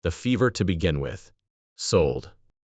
The fever to begin with. Sold.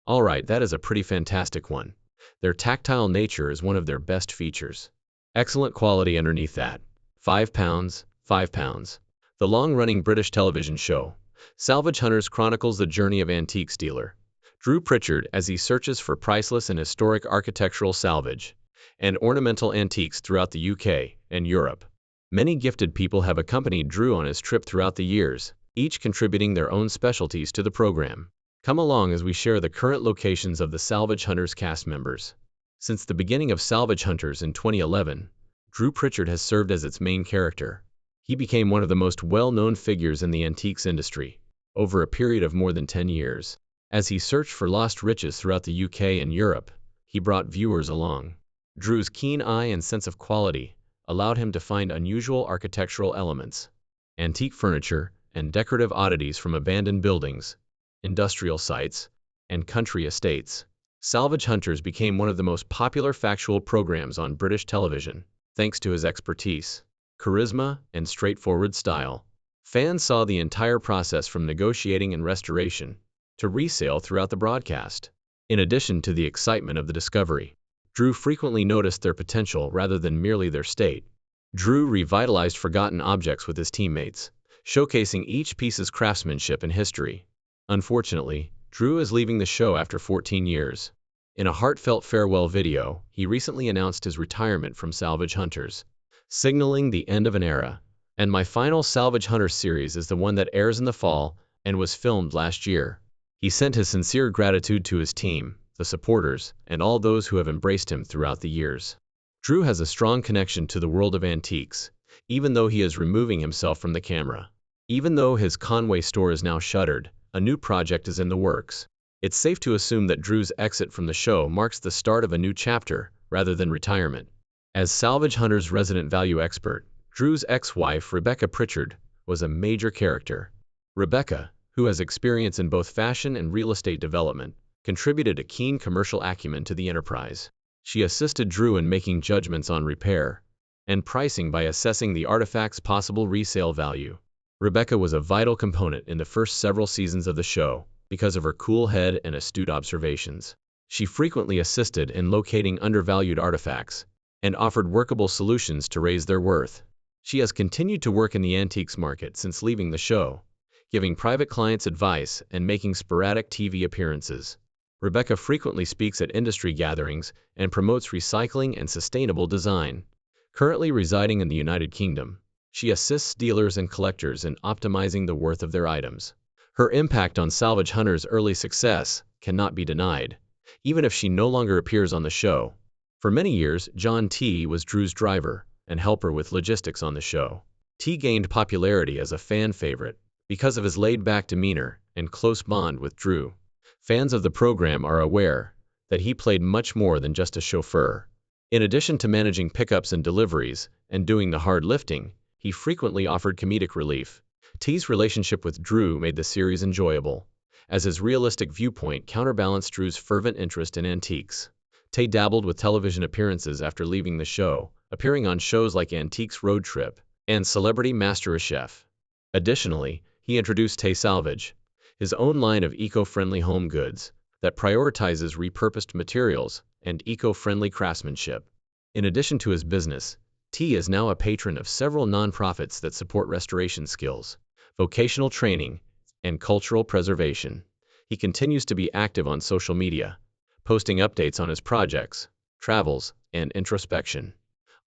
Alright, that is a pretty fantastic one. Their tactile nature is one of their best features. Excellent quality underneath that. £5, £5. The long-running British television show, Salvage Hunters, chronicles the journey of antiques dealer Drew Pritchard as he searches for priceless and historic architectural salvage and ornamental antiques throughout the UK and Europe. Many gifted people have accompanied Drew on his trip throughout the years, each contributing their own specialties to the program. Come along as we share the current locations of the Salvage Hunters cast members. Since the beginning of Salvage Hunters in 2011, Drew Pritchard has served as its main character. He became one of the most well-known figures in the antiques industry over a period of more than 10 years. As he searched for lost riches throughout the UK and Europe, he brought viewers along. Drew's keen eye and sense of quality allowed him to find unusual architectural elements, antique furniture, and decorative oddities from abandoned buildings, industrial sites, and country estates. Salvage Hunters became one of the most popular factual programs on British television, thanks to his expertise, charisma, and straightforward style. Fans saw the entire process from negotiating and restoration to resale throughout the broadcast. In addition to the excitement of the discovery, Drew frequently noticed their potential rather than merely their state. Drew revitalized forgotten objects with his teammates, showcasing each piece's craftsmanship and history. Unfortunately, Drew is leaving the show after 14 years. In a heartfelt farewell video, he recently announced his retirement from Salvage Hunters, signaling the end of an era. And my final Salvage Hunters series is the one that airs in the fall and was filmed last year. He sent his sincere gratitude to his team, the supporters, and all those who have embraced him throughout the years. Drew has a strong connection to the world of antiques, even though he is removing himself from the camera. Even though his Conway store is now shuttered, a new project is in the works. It's safe to assume that Drew's exit from the show marks the start of a new chapter, rather than retirement. As Salvage Hunters' resident value expert, Drew's ex-wife, Rebecca Pritchard, was a major character. Rebecca, who has experience in both fashion and real estate development, contributed a keen commercial acumen to the enterprise. She assisted Drew in making judgments on repair and pricing by assessing the artifact's possible resale value. Rebecca was a vital component in the first several seasons of the show because of her cool head and astute observations. She frequently assisted in locating undervalued artifacts and offered workable solutions to raise their worth. She has continued to work in the antiques market since leaving the show, giving private clients advice and making sporadic TV appearances. Rebecca frequently speaks at industry gatherings and promotes recycling and sustainable design. Currently residing in the United Kingdom, she assists dealers and collectors in optimizing the worth of their items. Her impact on Salvage Hunters' early success cannot be denied, even if she no longer appears on the show. For many years, John T. was Drew's driver and helper with logistics on the show. T gained popularity as a fan favorite because of his laid-back demeanor and close bond with Drew. Fans of the program are aware that he played much more than just a chauffeur. In addition to managing pickups and deliveries and doing the hard lifting, he frequently offered comedic relief. T's relationship with Drew made the series enjoyable, as his realistic viewpoint counterbalanced Drew's fervent interest in antiques. Tay dabbled with television appearances after leaving the show, appearing on shows like Antiques Road Trip and Celebrity MasterChef. Additionally, he introduced Tay Salvage, his own line of eco-friendly home goods that prioritizes repurposed materials and eco-friendly craftsmanship. In addition to his business, T is now a patron of several nonprofits that support restoration skills, vocational training, and cultural preservation. He continues to be active on social media, posting updates on his projects, travels, and introspection.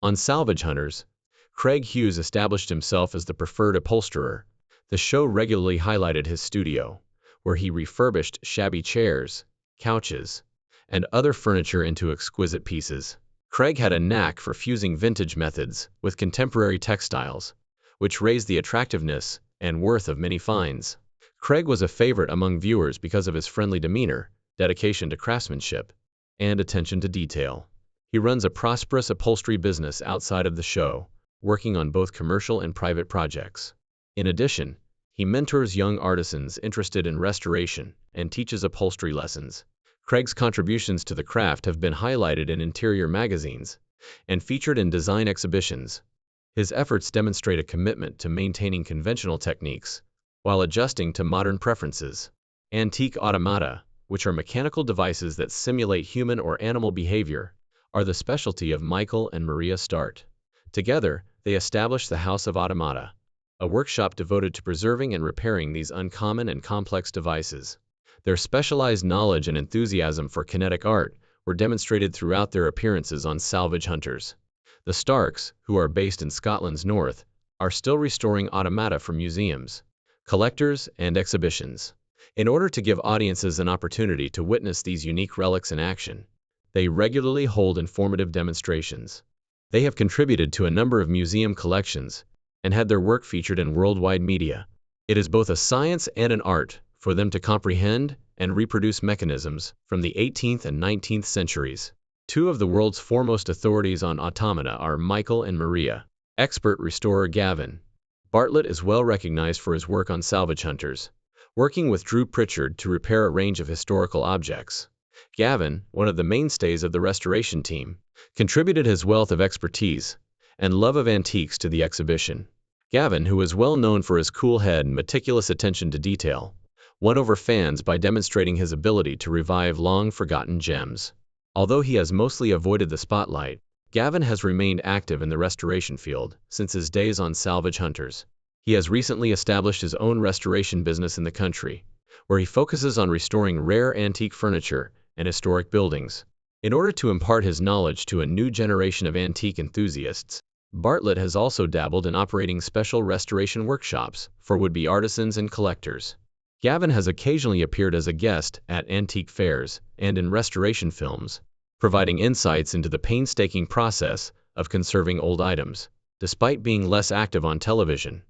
On Salvage Hunters, Craig Hughes established himself as the preferred upholsterer. The show regularly highlighted his studio, where he refurbished shabby chairs, couches, and other furniture into exquisite pieces. Craig had a knack for fusing vintage methods with contemporary textiles, which raised the attractiveness and worth of many finds. Craig was a favorite among viewers because of his friendly demeanor, dedication to craftsmanship, and attention to detail. He runs a prosperous upholstery business outside of the show, working on both commercial and private projects. In addition, he mentors young artisans interested in restoration and teaches upholstery lessons. Craig's contributions to the craft have been highlighted in interior magazines and featured in design exhibitions. His efforts demonstrate a commitment to maintaining conventional techniques while adjusting to modern preferences. Antique automata, which are mechanical devices that simulate human or animal behavior, are the specialty of Michael and Maria Start. Together, they established the House of Automata, a workshop devoted to preserving and repairing these uncommon and complex devices. Their specialized knowledge and enthusiasm for kinetic art were demonstrated throughout their appearances on Salvage Hunters. The Starks, who are based in Scotland's north, are still restoring automata for museums, collectors, and exhibitions. In order to give audiences an opportunity to witness these unique relics in action, they regularly hold informative demonstrations. They have contributed to a number of museum collections and had their work featured in worldwide media. It is both a science and an art for them to comprehend and reproduce mechanisms from the 18th and 19th centuries. Two of the world's foremost authorities on automata are Michael and Maria. Expert restorer Gavin Bartlett is well recognized for his work on Salvage Hunters, working with Pritchard to repair a range of historical objects. Gavin, one of the mainstays of the restoration team, contributed his wealth of expertise and love of antiques to the exhibition. Gavin, who is well known for his cool head and meticulous attention to detail, won over fans by demonstrating his ability to revive long-forgotten gems. Although he has mostly avoided the spotlight, Gavin has remained active in the restoration field since his days on Salvage Hunters. He has recently established his own restoration business in the country, where he focuses on restoring rare antique furniture and historic buildings. In order to impart his knowledge to a new generation of antique enthusiasts, Bartlett has also dabbled in operating special restoration workshops for would-be artisans and collectors. Gavin has occasionally appeared as a guest at antique fairs and in restoration films, providing insights into the painstaking process of conserving old items. Despite being less active on television,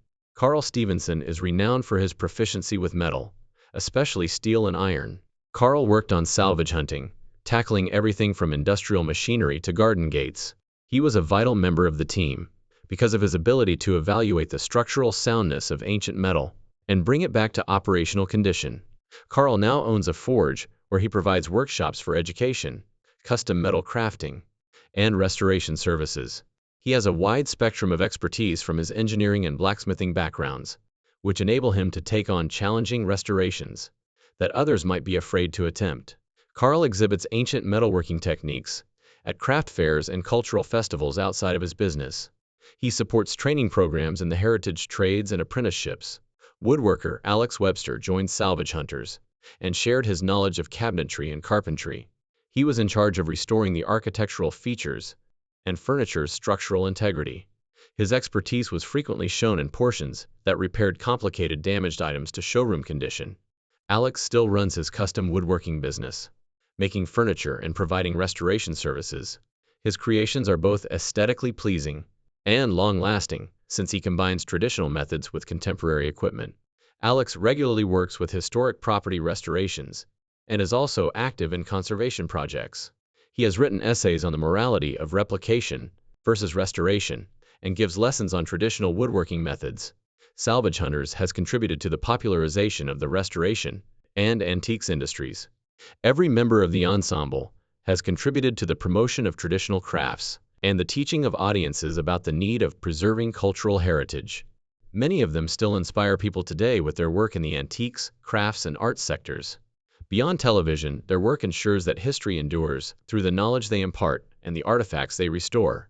Stevenson is renowned for his proficiency with metal, especially steel and iron. Carl worked on salvage hunting, tackling everything from industrial machinery to garden gates. He was a vital member of the team because of his ability to evaluate the structural soundness of ancient metal and bring it back to operational condition. Carl now owns a forge where he provides workshops for education, custom metal crafting, and restoration services. He has a wide spectrum of expertise from his engineering and blacksmithing backgrounds, which enable him to take on challenging restorations that others might be afraid to attempt. Carl exhibits ancient metalworking techniques at craft fairs and cultural festivals outside of his business. He supports training programs in the heritage trades and apprenticeships. Woodworker Webster joined Salvage Hunters and shared his knowledge of cabinetry and carpentry. He was in charge of restoring the architectural features and furniture's structural integrity. His expertise was frequently shown in portions that repaired complicated damaged items to showroom condition. Alex still runs his custom woodworking business, making furniture and providing restoration services. His creations are both aesthetically pleasing and long-lasting, since he combines traditional methods with contemporary equipment. Alex regularly works with historic property restorations and is also active in conservation projects. He has written essays on the morality of replication versus restoration and gives lessons on traditional woodworking methods. Salvage Hunters has contributed to the popularization of the restoration and antiques industries. Every member of the ensemble has contributed to the promotion of traditional crafts and the teaching of audiences about the need of preserving cultural heritage. Many of them still inspire people today with their work in the antiques, crafts, and arts sectors. Beyond television, their work ensures that history endures through the knowledge they impart and the artifacts they restore.